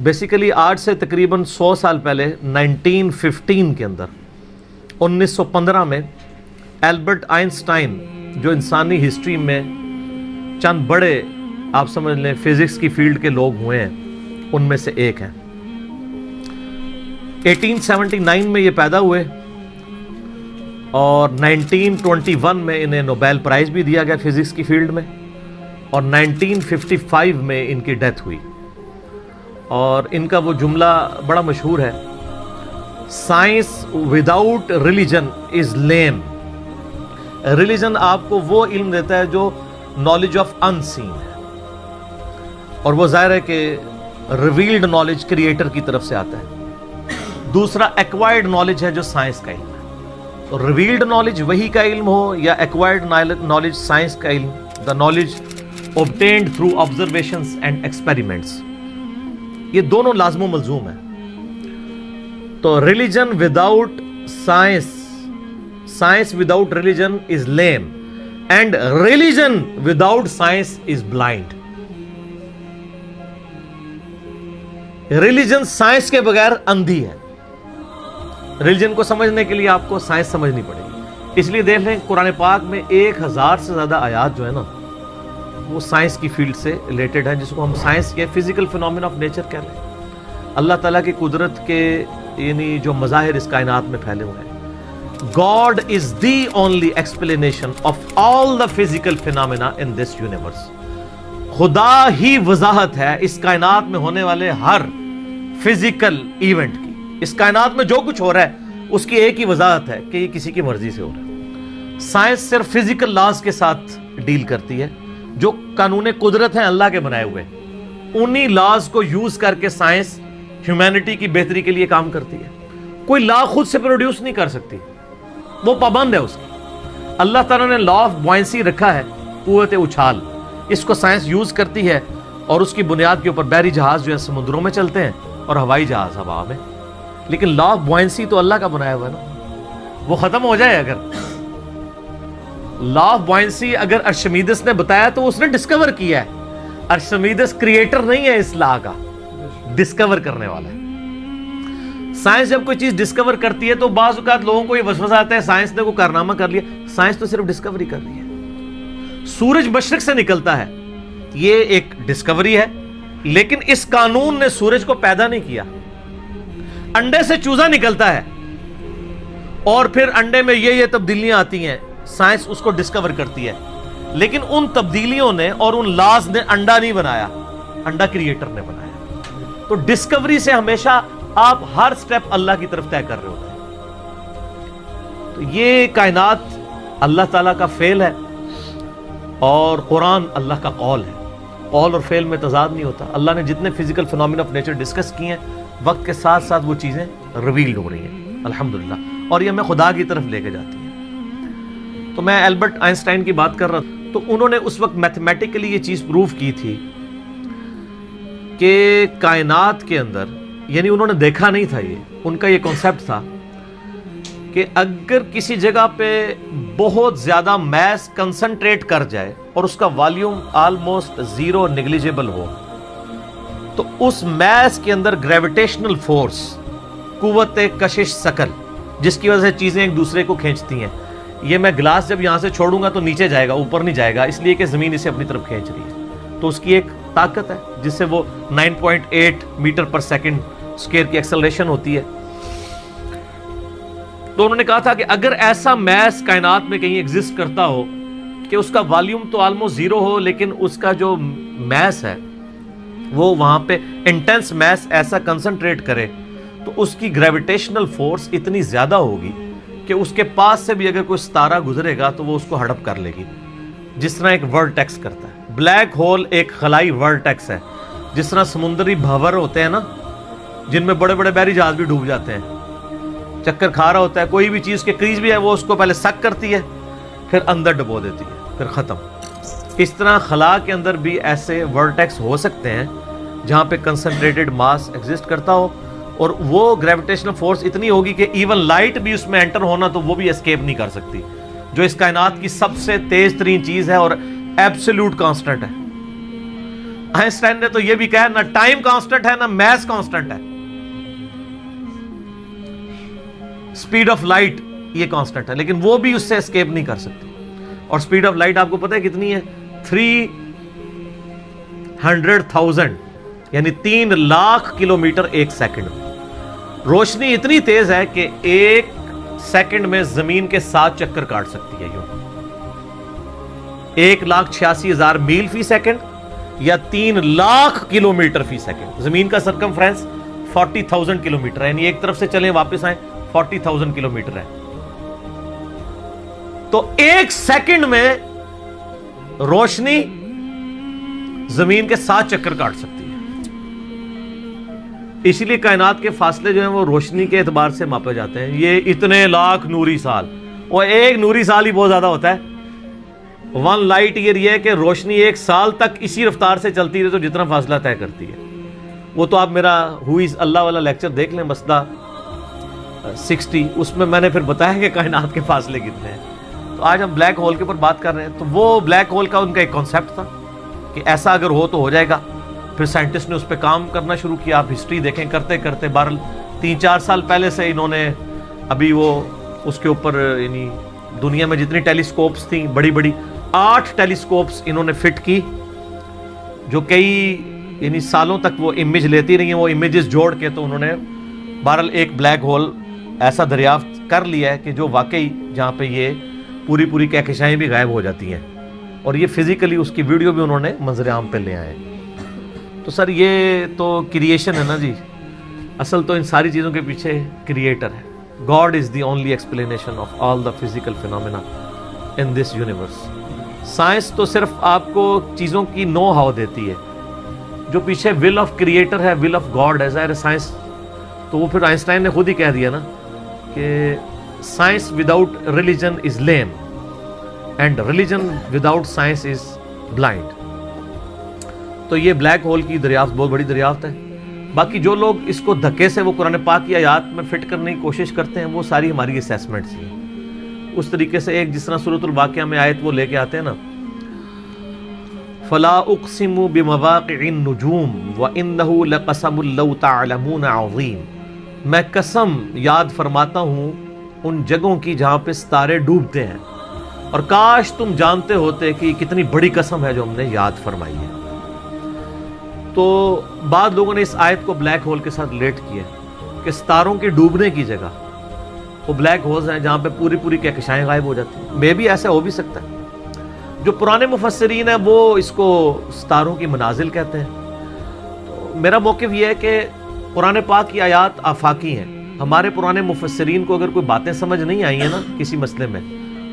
Basically آج سے تقریباً 100 سال پہلے 1915 کے اندر 1915 میں البرٹ آئنسٹائن جو انسانی ہسٹری میں چند بڑے آپ سمجھ لیں فزکس کی فیلڈ کے لوگ ہوئے ہیں ان میں سے ایک ہیں. 1879 میں یہ پیدا ہوئے اور 1921 میں انہیں نوبیل پرائز بھی دیا گیا فزکس کی فیلڈ میں اور 1955 میں ان کی ڈیتھ ہوئی. اور ان کا وہ جملہ بڑا مشہور ہے, science without religion is lame. Religion آپ کو وہ علم دیتا ہے جو نالج آف ان سین ہے, اور وہ ظاہر ہے کہ ریویلڈ نالج کریٹر کی طرف سے آتا ہے. دوسرا ایکوائرڈ نالج ہے جو سائنس کا علم ہے. تو ریویلڈ نالج وہی کا علم ہو یا ایکوائرڈ نالج سائنس کا علم, the knowledge obtained through observations and experiments, یہ دونوں لازم و ملزوم ہیں. تو religion without science, science without religion is lame, and religion without science is blind. Religion science کے بغیر اندھی ہے. ریلیجن کو سمجھنے کے لیے آپ کو سائنس سمجھنی پڑے گی. اس لیے دیکھ لیں قرآن پاک میں 1000 سے زیادہ آیات جو ہے نا وہ سائنس کی فیلڈ سے ریلیٹڈ ہیں, جس کو ہم سائنس کے فزیکل فینومینا آف نیچر کہہ رہے ہیں. اللہ تعالیٰ کی قدرت کے یعنی جو مظاہر اس کائنات میں پھیلے ہوئے ہیں. God is the only explanation of all the physical phenomena in this universe. خدا ہی وضاحت ہے اس کائنات میں ہونے والے ہر فزیکل ایونٹ کی. اس کائنات میں جو کچھ ہو رہا ہے اس کی ایک ہی وضاحت ہے کہ یہ کسی کی مرضی سے ہو رہا ہے. سائنس صرف فزیکل لاز کے ساتھ ڈیل کرتی ہے جو قانون قدرت ہیں اللہ کے بنائے ہوئے. انہی لاز کو یوز کر کے سائنس ہیومینٹی کی بہتری کے لیے کام کرتی ہے. کوئی لا خود سے پروڈیوس نہیں کر سکتی, وہ پابند ہے اس کی. اللہ تعالیٰ نے لا آف بوائنسی رکھا ہے, قوت اچھال, اس کو سائنس یوز کرتی ہے اور اس کی بنیاد کے اوپر بحری جہاز جو ہے سمندروں میں چلتے ہیں اور ہوائی جہاز ہوا میں. لیکن لا آف بوائنسی تو اللہ کا بنایا ہوا ہے نا, وہ ختم ہو جائے. اگر لا آف بوائنسی اگر ارشمیدس نے بتایا تو اس نے ڈسکور کیا ہے. ارشمیدس کریٹر نہیں ہے اس لا کا, ڈسکور کرنے والا ہے. سائنس جب کوئی چیز ڈسکور کرتی ہے تو بعض اوقات لوگوں کو یہ وسوسہ آتا ہے سائنس نے کوئی کارنامہ کر لیا. سائنس تو صرف ڈسکوری کر رہی ہے. سورج مشرق سے نکلتا ہے, یہ ایک ڈسکوری ہے, لیکن اس قانون نے سورج کو پیدا نہیں کیا. انڈے سے چوزا نکلتا ہے اور پھر انڈے میں یہ تبدیلیاں آتی ہیں, سائنس اس کو ڈسکور کرتی ہے, لیکن ان تبدیلیوں نے اور ان لاز نے انڈا نہیں بنایا, انڈا کریٹر نے بنایا. تو ڈسکوری سے ہمیشہ آپ ہر سٹیپ اللہ کی طرف طے کر رہے ہوتے ہیں. تو یہ کائنات اللہ تعالیٰ کا فعل ہے اور قرآن اللہ کا قول ہے. قول اور فعل میں تضاد نہیں ہوتا. اللہ نے جتنے physical phenomena of nature discuss کیے ہیں وقت کے ساتھ ساتھ وہ چیزیں ریویلڈ ہو رہی ہیں الحمدللہ, اور یہ ہمیں خدا کی طرف لے کے جاتی ہیں. تو میں البرٹ آئنسٹائن کی بات کر رہا تھا, تو انہوں نے اس وقت میتھمیٹیکلی یہ چیز پروف کی تھی کہ کائنات کے اندر, یعنی انہوں نے دیکھا نہیں تھا, یہ ان کا یہ کانسیپٹ تھا کہ اگر کسی جگہ پہ بہت زیادہ میس کنسنٹریٹ کر جائے اور اس کا والیوم آلموسٹ زیرو نیگلیجیبل ہو تو اس میس کے اندر گریویٹیشنل فورس, قوت کشش ثقل, جس کی وجہ سے چیزیں ایک دوسرے کو کھینچتی ہیں. یہ میں گلاس جب یہاں سے چھوڑوں گا تو نیچے جائے گا, اوپر نہیں جائے گا, اس لیے کہ زمین اسے اپنی طرف کھینچ رہی ہے. تو اس کی ایک طاقت ہے جس سے وہ 9.8 میٹر پر سیکنڈ اسکوائر کی ایکسلریشن ہوتی ہے. تو انہوں نے کہا تھا کہ اگر ایسا میس کائنات میں کہیں ایگزسٹ کرتا ہو کہ اس کا والیوم تو آلموسٹ زیرو ہو, لیکن اس کا جو میس ہے وہ وہاں پہ انٹینس میس ایسا کنسنٹریٹ کرے تو اس کی گریویٹیشنل فورس اتنی زیادہ ہوگی کہ اس کے پاس سے بھی اگر کوئی ستارہ گزرے گا تو وہ اس کو ہڑپ کر لے گی, جس طرح ایک ورٹیکس کرتا ہے. بلیک ہول ایک خلائی ورٹیکس ہے, جس طرح سمندری بھنور ہوتے ہیں نا جن میں بڑے بڑے بحری جہاز بھی ڈوب جاتے ہیں, چکر کھا رہا ہوتا ہے, کوئی بھی چیز کے کریز بھی ہے وہ اس کو پہلے سک کرتی ہے پھر اندر ڈبو دیتی ہے پھر ختم. اس طرح خلا کے اندر بھی ایسے ورٹیکس ہو سکتے ہیں جہاں پہ کنسنٹریٹڈ ماس ایگزسٹ کرتا ہو اور وہ گریویٹیشنل فورس اتنی ہوگی کہ ایون لائٹ بھی اس میں انٹر ہونا تو وہ بھی اسکیپ نہیں کر سکتی, جو اس کائنات کی سب سے تیز ترین چیز ہے اور ایبسولوٹ کانسٹنٹ ہے. آئنسٹائن نے تو یہ بھی کہا نہ ٹائم کانسٹنٹ ہے نہ میس کانسٹنٹ ہے، سپیڈ آف لائٹ یہ کانسٹنٹ ہے، لیکن وہ بھی اس سے اسکیپ نہیں کر سکتی. اور سپیڈ آف لائٹ آپ کو پتہ ہے کتنی ہے؟ 300,000 یعنی 3 لاکھ کلومیٹر ایک سیکنڈ میں. روشنی اتنی تیز ہے کہ ایک سیکنڈ میں زمین کے 7 چکر کاٹ سکتی ہے. یوں 1,86,000 میل فی سیکنڈ یا 3 لاکھ کلومیٹر فی سیکنڈ. زمین کا سرکمفرنس 40,000 کلومیٹر ہے، یعنی ایک طرف سے چلیں واپس آئیں 40,000 کلومیٹر ہے. تو ایک سیکنڈ میں روشنی زمین کے 7 چکر کاٹ سکتی ہے. اسی لیے کائنات کے فاصلے جو ہیں وہ روشنی کے اعتبار سے ماپے جاتے ہیں. یہ اتنے لاکھ نوری سال، اور ایک نوری سال ہی بہت زیادہ ہوتا ہے. 1 لائٹ ایئر یہ ہے کہ روشنی ایک سال تک اسی رفتار سے چلتی رہے تو جتنا فاصلہ طے کرتی ہے. وہ تو آپ میرا ہوئیز اللہ والا لیکچر دیکھ لیں، مسئلہ 60، اس میں میں نے پھر بتایا کہ کائنات کے فاصلے کتنے ہیں. تو آج ہم بلیک ہول کے اوپر بات کر رہے ہیں. تو وہ بلیک ہول کا ان کا ایک کانسیپٹ تھا کہ ایسا اگر ہو تو ہو جائے گا. پھر سائنٹسٹ نے اس پہ کام کرنا شروع کیا. آپ ہسٹری دیکھیں کرتے کرتے 3-4 سال پہلے سے انہوں نے ابھی وہ اس کے اوپر یعنی دنیا میں جتنی ٹیلیسکوپس تھیں بڑی بڑی 8 ٹیلیسکوپس انہوں نے فٹ کی، جو کئی یعنی سالوں تک وہ امیج لیتی رہی ہیں. وہ امیجز جوڑ کے تو انہوں نے بہرحال ایک بلیک ہول ایسا دریافت کر لیا ہے کہ جو واقعی جہاں پہ یہ پوری کہکشائیں بھی غائب ہو جاتی ہیں. اور یہ فزیکلی اس کی ویڈیو بھی انہوں نے منظر عام پہ لے آئے. تو سر یہ تو کریشن ہے نا جی، اصل تو ان ساری چیزوں کے پیچھے کریٹر ہے. God is the only explanation of all the physical phenomena in this universe. Science تو صرف آپ کو چیزوں کی نو ہاؤ دیتی ہے، جو پیچھے ول آف کریٹر ہے، ول آف گاڈ ہے. ظاہر سائنس تو وہ پھر آئنسٹائن نے خود ہی کہہ دیا نا کہ science without religion is lame and religion without science is blind. تو یہ بلیک ہول کی دریافت بہت بڑی دریافت ہے. باقی جو لوگ اس کو دھکے سے وہ قرآن پاک کی آیات میں فٹ کرنے کی کوشش کرتے ہیں وہ ساری ہماری اسیسمنٹس ہیں. اس طریقے سے ایک جس طرح سورۃ الواقعہ میں آیت وہ لے کے آتے ہیں نا، فلا اقسم بمواقع النجوم وانه لقسم لو تعلمون عظیم. میں قسم یاد فرماتا ہوں ان جگہوں کی جہاں پہ ستارے ڈوبتے ہیں، اور کاش تم جانتے ہوتے کہ کتنی بڑی قسم ہے جو ہم نے یاد فرمائی ہے. تو بعض لوگوں نے اس آیت کو بلیک ہول کے ساتھ ریلیٹ کیا کہ ستاروں کے ڈوبنے کی جگہ وہ بلیک ہولز ہیں جہاں پہ پوری کہکشائیں غائب ہو جاتی ہیں. مے بھی ایسا ہو بھی سکتا ہے. جو پرانے مفسرین ہیں وہ اس کو ستاروں کی منازل کہتے ہیں. تو میرا موقف یہ ہے کہ قرآن پاک کی آیات آفاقی ہیں. ہمارے پرانے مفسرین کو اگر کوئی باتیں سمجھ نہیں آئی ہیں نا کسی مسئلے میں،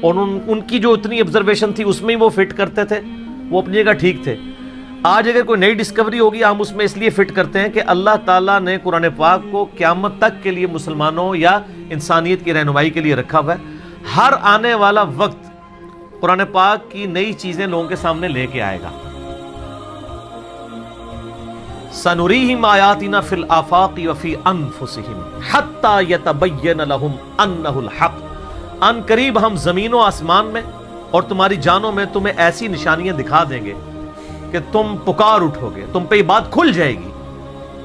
اور ان کی جو اتنی آبزرویشن تھی اس میں ہی وہ فٹ کرتے تھے، وہ اپنی جگہ ٹھیک تھے. آج اگر کوئی نئی ڈسکوری ہوگی ہم اس میں اس لیے فٹ کرتے ہیں کہ اللہ تعالیٰ نے قرآن پاک کو قیامت تک کے لیے مسلمانوں یا انسانیت کی رہنمائی کے لیے رکھا ہوا ہے. ہر آنے والا وقت قرآن پاک کی نئی چیزیں لوگوں کے سامنے لے کے آئے گا. سنریہم آیاتنا فی الآفاق وفی انفسہم حتی یتبین لہم انہ الحق. ان قریب ہم زمین و آسمان میں اور تمہاری جانوں میں تمہیں ایسی نشانیاں دکھا دیں گے کہ تم پکار اٹھو گے، تم پہ یہ بات کھل جائے گی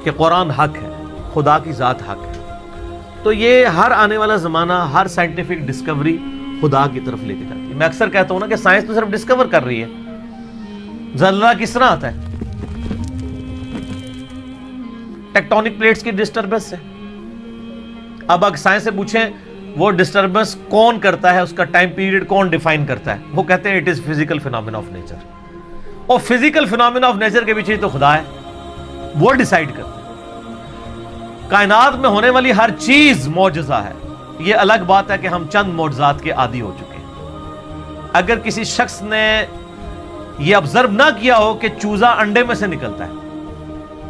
کہ قرآن حق ہے، خدا کی ذات حق ہے. تو یہ ہر آنے والا زمانہ ہر سائنٹیفک ڈسکوری خدا کی طرف لے کے جاتی ہے. میں اکثر کہتا ہوں نا کہ سائنس تو صرف ڈسکور کر رہی ہے. زلزلہ کس طرح آتا ہے؟ ٹیکٹونک پلیٹس کی ڈسٹربنس سے. اب اگر سائنس سے پوچھیں وہ ڈسٹربنس کون کرتا ہے، اس کا ٹائم پیریڈ کون ڈیفائن کرتا ہے، وہ کہتے ہیں it is physical phenomena of nature. اور فزیکل فینومینا آف نیچر کے پیچھے تو خدا ہے، وہ ڈیسائیڈ کرتا ہے. کائنات میں ہونے والی ہر چیز معجزہ ہے. یہ الگ بات ہے کہ ہم چند معجزات کے عادی ہو چکے ہیں. اگر کسی شخص نے یہ آبزرو نہ کیا ہو کہ چوزا انڈے میں سے نکلتا ہے،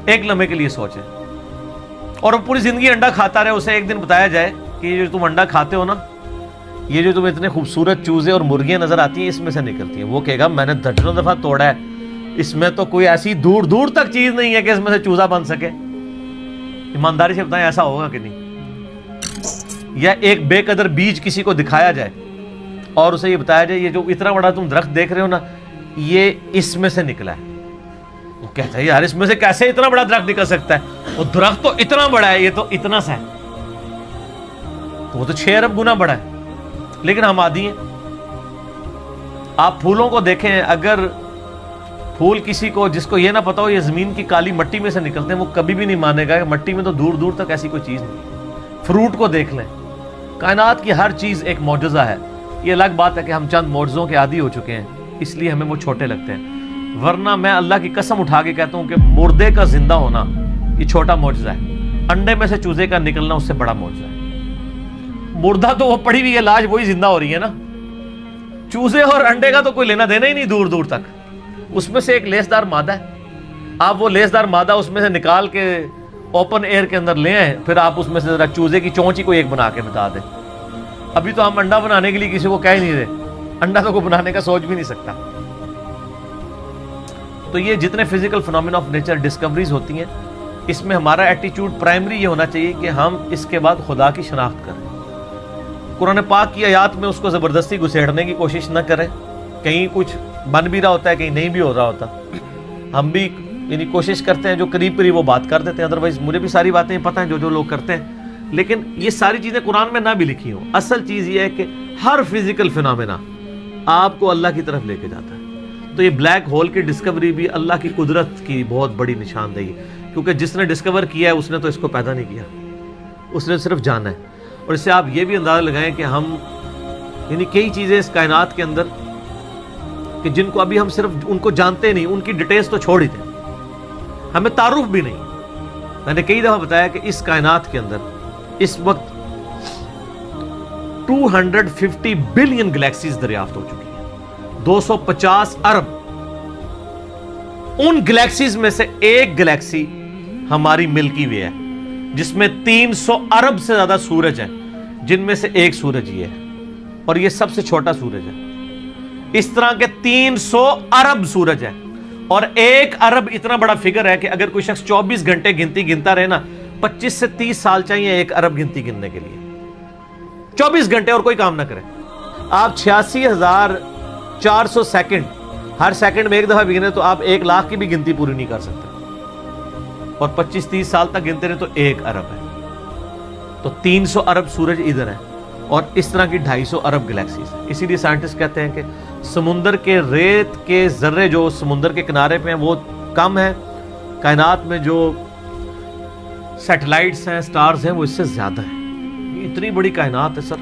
ایک لمحے کے لیے سوچے، اور وہ پوری زندگی انڈا کھاتا رہے، اسے ایک دن بتایا جائے کہ یہ جو تم انڈا کھاتے ہو نا، یہ جو تمہیں اتنے خوبصورت چوزے اور مرغیاں نظر آتی ہیں اس میں سے نکلتی ہیں. وہ کہے گا میں نے درجنوں دفعہ توڑا ہے، اس میں تو کوئی ایسی دور دور تک چیز نہیں ہے کہ اس میں سے چوزا بن سکے. ایمانداری سے بتائیں ایسا ہوگا کہ نہیں؟ یا ایک بے قدر بیج کسی کو دکھایا جائے اور اسے یہ بتایا جائے یہ جو اتنا بڑا تم درخت دیکھ رہے ہو نا، یہ اس میں سے نکلا ہے. وہ کہتا ہے یار اس میں سے کیسے اتنا بڑا درخت نکل سکتا ہے؟ وہ درخت تو اتنا بڑا ہے، یہ تو اتنا سا ہے، وہ تو 6 ارب گنا بڑا ہے، لیکن ہم عادی ہیں۔ آپ پھولوں کو دیکھیں، اگر پھول کسی کو جس کو یہ نہ پتا ہو یہ زمین کی کالی مٹی میں سے نکلتے ہیں، وہ کبھی بھی نہیں مانے گا کہ مٹی میں تو دور دور تک ایسی کوئی چیز نہیں۔ فروٹ کو دیکھ لیں، کائنات کی ہر چیز ایک معجزہ ہے۔ یہ الگ بات ہے کہ ہم چند معجزوں کے عادی ہو چکے ہیں، اس لیے ہمیں وہ چھوٹے لگتے ہیں، ورنہ میں اللہ کی قسم اٹھا کے کہتا ہوں کہ مردے کا زندہ ہونا یہ چھوٹا معجزہ ہے، انڈے میں سے چوزے کا نکلنا اس سے بڑا معجزہ ہے۔ مردہ تو وہ پڑی ہوئی ہے لاش، وہی زندہ ہو رہی ہے نا، چوزے اور انڈے کا تو کوئی لینا دینا ہی نہیں دور دور تک۔ اس میں سے ایک لیسدار مادہ ہے، آپ وہ لیسدار مادہ اس میں سے نکال کے اوپن ایئر کے اندر لے آئیں، پھر آپ اس میں سے ذرا چوزے کی چونچ ہی کوئی ایک بنا کے بتا دیں۔ ابھی تو ہم انڈا بنانے کے لیے کسی کو کہہ ہی نہیں رہے، انڈا تو کوئی بنانے کا سوچ بھی نہیں سکتا۔ تو یہ جتنے physical phenomena of nature discoveries ہوتی ہیں، اس میں ہمارا ایٹیچیوڈ پرائمری یہ ہونا چاہیے کہ ہم اس کے بعد خدا کی شناخت کریں۔ قرآن پاک کی آیات میں اس کو زبردستی گھسیڑنے کی کوشش نہ کریں، کہیں کچھ بن بھی رہا ہوتا ہے، کہیں نہیں بھی ہو رہا ہوتا، ہم بھی یعنی کوشش کرتے ہیں جو قریب قریب وہ بات کر دیتے ہیں، ادروائز مجھے بھی ساری باتیں پتہ ہیں جو لوگ کرتے ہیں، لیکن یہ ساری چیزیں قرآن میں نہ بھی لکھی ہوں۔ اصل چیز یہ ہے کہ ہر فزیکل فنومینا آپ کو اللہ کی طرف لے کے جاتا ہے۔ تو یہ بلیک ہول کی ڈسکوری بھی اللہ کی قدرت کی بہت بڑی نشاندہی ہے، کیونکہ جس نے ڈسکور کیا ہے اس نے تو اس کو پیدا نہیں کیا، اس نے صرف جانا ہے۔ اور اس سے آپ یہ بھی اندازہ لگائیں کہ ہم یعنی کئی چیزیں اس کائنات کے اندر کہ جن کو ابھی ہم صرف ان کو جانتے نہیں، ان کی ڈیٹیلز تو چھوڑ ہی دیں، ہمیں تعارف بھی نہیں۔ میں نے کئی دفعہ بتایا کہ اس کائنات کے اندر اس وقت 250 بلین گلیکسیز دریافت ہو چکی ہیں، 250 ارب۔ ان گلیکسیز میں سے ایک گلیکسی ہماری ملکی وے ہے، جس میں 300 ارب سے زیادہ سورج ہیں، جن میں سے ایک سورج یہ ہے، اور یہ سب سے چھوٹا سورج ہے۔ اس طرح کے 300 ارب سورج ہیں، اور 1 ارب اتنا بڑا فگر ہے کہ اگر کوئی شخص 24 گھنٹے گنتی گنتا رہے نا، 25 سے 30 سال چاہیے 1 ارب گنتی گننے کے لیے، 24 گھنٹے اور کوئی کام نہ کرے۔ آپ 86,400 سیکنڈ، ہر سیکنڈ میں ایک دفعہ بھی گنے تو آپ 1 لاکھ کی بھی گنتی پوری نہیں کر سکتے، اور 25-30 سال تک گنتے رہے تو 1 ارب ہے۔ تو 300 ارب سورج ادھر ہے، اور اس طرح کی 250 ارب گلیکسیز ہیں۔ اسی لیے سائنٹسٹ کہتے ہیں کہ سمندر کے ریت کے ذرے جو سمندر کے کنارے پہ ہیں وہ کم ہیں، کائنات میں جو سیٹلائٹس ہیں، سٹارز ہیں، وہ اس سے زیادہ ہیں۔ اتنی بڑی کائنات ہے سر،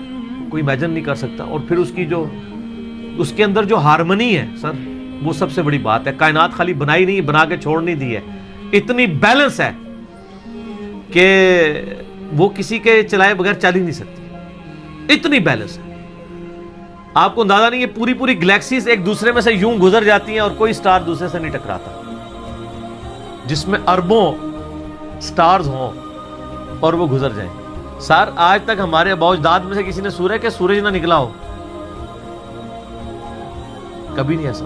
کوئی امیجن نہیں کر سکتا۔ اور پھر اس کی جو اس کے اندر جو ہارمنی ہے سر، وہ سب سے بڑی بات ہے۔ کائنات خالی بنائی نہیں، بنا کے چھوڑ نہیں دی ہے، اتنی بیلنس ہے کہ وہ کسی کے چلائے بغیر چل ہی نہیں سکتی، اتنی بیلنس ہے۔ آپ کو اندازہ نہیں، یہ پوری پوری گلیکسیز ایک دوسرے میں سے یوں گزر جاتی ہیں اور کوئی سٹار دوسرے سے نہیں ٹکراتا، جس میں اربوں سٹارز ہوں اور وہ گزر جائیں۔ سر آج تک ہمارے آباء و اجداد میں سے کسی نے سورج کہ سورج نہ نکلا ہو، کبھی نہیں ایسا۔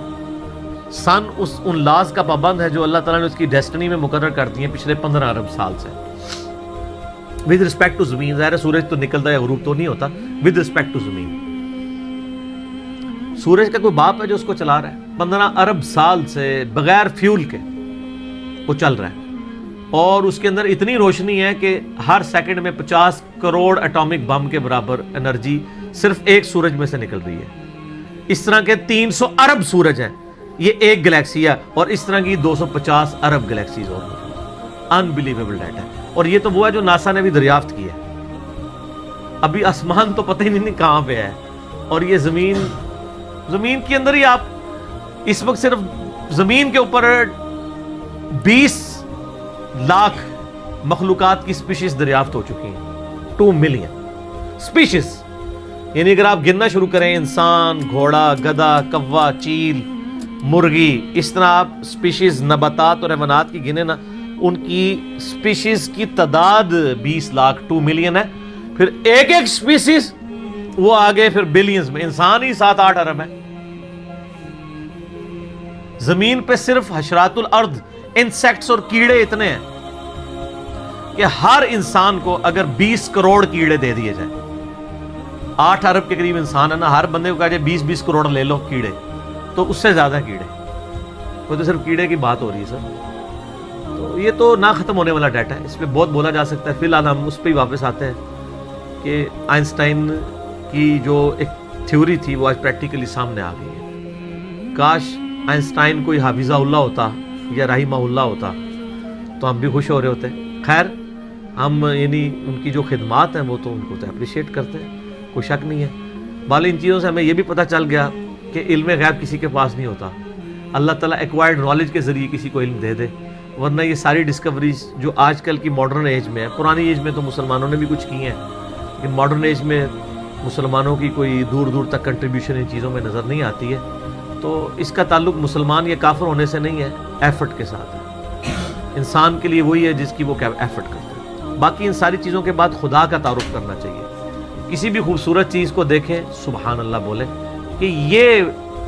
سن ان لاز کا پابند ہے جو اللہ تعالیٰ نے اس کی ڈیسٹنی میں مقرر کر دی ہیں پچھلے 15 ارب سال سے۔ ود رسپیکٹ ٹو زمین، ظاہر ہے سورج تو نکلتا ہے، غروب تو نہیں ہوتا، ود رسپیکٹ ٹو زمین۔ سورج کا کوئی باپ ہے جو اس کو چلا رہا ہے، 15 ارب سال سے بغیر فیول کے وہ چل رہا ہے، اور اس کے اندر اتنی روشنی ہے کہ ہر سیکنڈ میں 50 کروڑ ایٹامک بم کے برابر انرجی صرف ایک سورج میں سے نکل رہی ہے۔ اس طرح کے 300 ارب سورج ہیں، یہ ایک گلیکسی ہے، اور اس طرح کی 250 ارب گلیکسیز اور انبلیویبل ڈیٹا ہے۔ اور یہ تو وہ ہے جو ناسا نے بھی دریافت کی ہے، ابھی آسمان تو پتہ ہی نہیں کہاں پہ ہے، اور یہ زمین کے اندر ہی آپ اس وقت صرف زمین کے اوپر 20 لاکھ مخلوقات کی سپیشیز دریافت ہو چکی ہیں، 2 ملین سپیشیز۔ یعنی اگر آپ گننا شروع کریں، انسان، گھوڑا، گدھا، کوا، چیل، مرغی، اس طرح آپ سپیشیز نباتات اور حیوانات کی گنے نا، ان کی سپیشیز کی تعداد 20 لاکھ 2 ملین ہے۔ پھر ایک ایک سپیشیز وہ آگے پھر بلینز میں، انسان ہی 7-8 ارب ہے۔ زمین پہ صرف حشرات الارض، انسیکٹس اور کیڑے اتنے ہیں کہ ہر انسان کو اگر 20 کروڑ کیڑے دے دیے جائیں، 8 ارب کے قریب انسان ہے نا، ہر بندے کو کہا جائے 20 کروڑ لے لو کیڑے، تو اس سے زیادہ کیڑے، وہ تو صرف کیڑے کی بات ہو رہی ہے سر۔ تو یہ تو نہ ختم ہونے والا ڈیٹا ہے، اس پہ بہت بولا جا سکتا ہے. فی الحال ہم اس پہ ہی واپس آتے ہیں کہ آئنسٹائن کی جو ایک تھیوری تھی وہ آج پریکٹیکلی سامنے آ گئی ہے. کاش آئنسٹائن کوئی حافظہ اللہ ہوتا یا رحمہ اللہ ہوتا تو ہم بھی خوش ہو رہے ہوتے. خیر ہم یعنی ان کی جو خدمات ہیں وہ تو ان کو تو اپریشیٹ کرتے ہیں، کوئی شک نہیں ہے. بال ان چیزوں سے ہمیں یہ بھی پتہ چل گیا کہ علم غیب کسی کے پاس نہیں ہوتا. اللہ تعالیٰ ایکوائرڈ نالج کے ذریعے کسی کو علم دے دے، ورنہ یہ ساری ڈسکوریز جو آج کل کی ماڈرن ایج میں ہے، پرانی ایج میں تو مسلمانوں نے بھی کچھ کی ہیں لیکن ماڈرن ایج میں مسلمانوں کی کوئی دور دور تک کنٹریبیوشن ان چیزوں میں نظر نہیں آتی ہے. تو اس کا تعلق مسلمان یا کافر ہونے سے نہیں ہے، ایفرٹ کے ساتھ ہے. انسان کے لیے وہی ہے جس کی وہ ایفرٹ کرتا ہے. باقی ان ساری چیزوں کے بعد خدا کا تعارف کرنا چاہیے. کسی بھی خوبصورت چیز کو دیکھیں سبحان اللہ بولیں کہ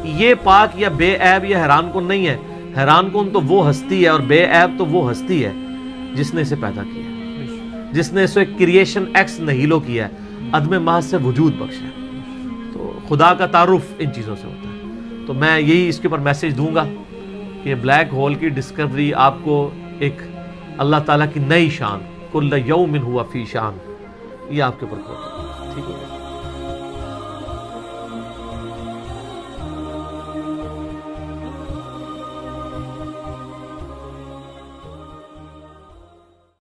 یہ پاک یا بے عیب یا حیران کن نہیں ہے. حیران کن تو وہ ہستی ہے اور بے عیب تو وہ ہستی ہے جس نے اسے پیدا کیا ہے، جس نے اسے کریشن ایکس نہیلو کیا ہے، عدم محض سے وجود بخشا ہے. تو خدا کا تعارف ان چیزوں سے ہوتا ہے. تو میں یہی اس کے اوپر میسج دوں گا کہ بلیک ہول کی ڈسکوری آپ کو ایک اللہ تعالیٰ کی نئی شان، کل یوم ہوا فی شان، یہ آپ کے اوپر ہوتا ہے.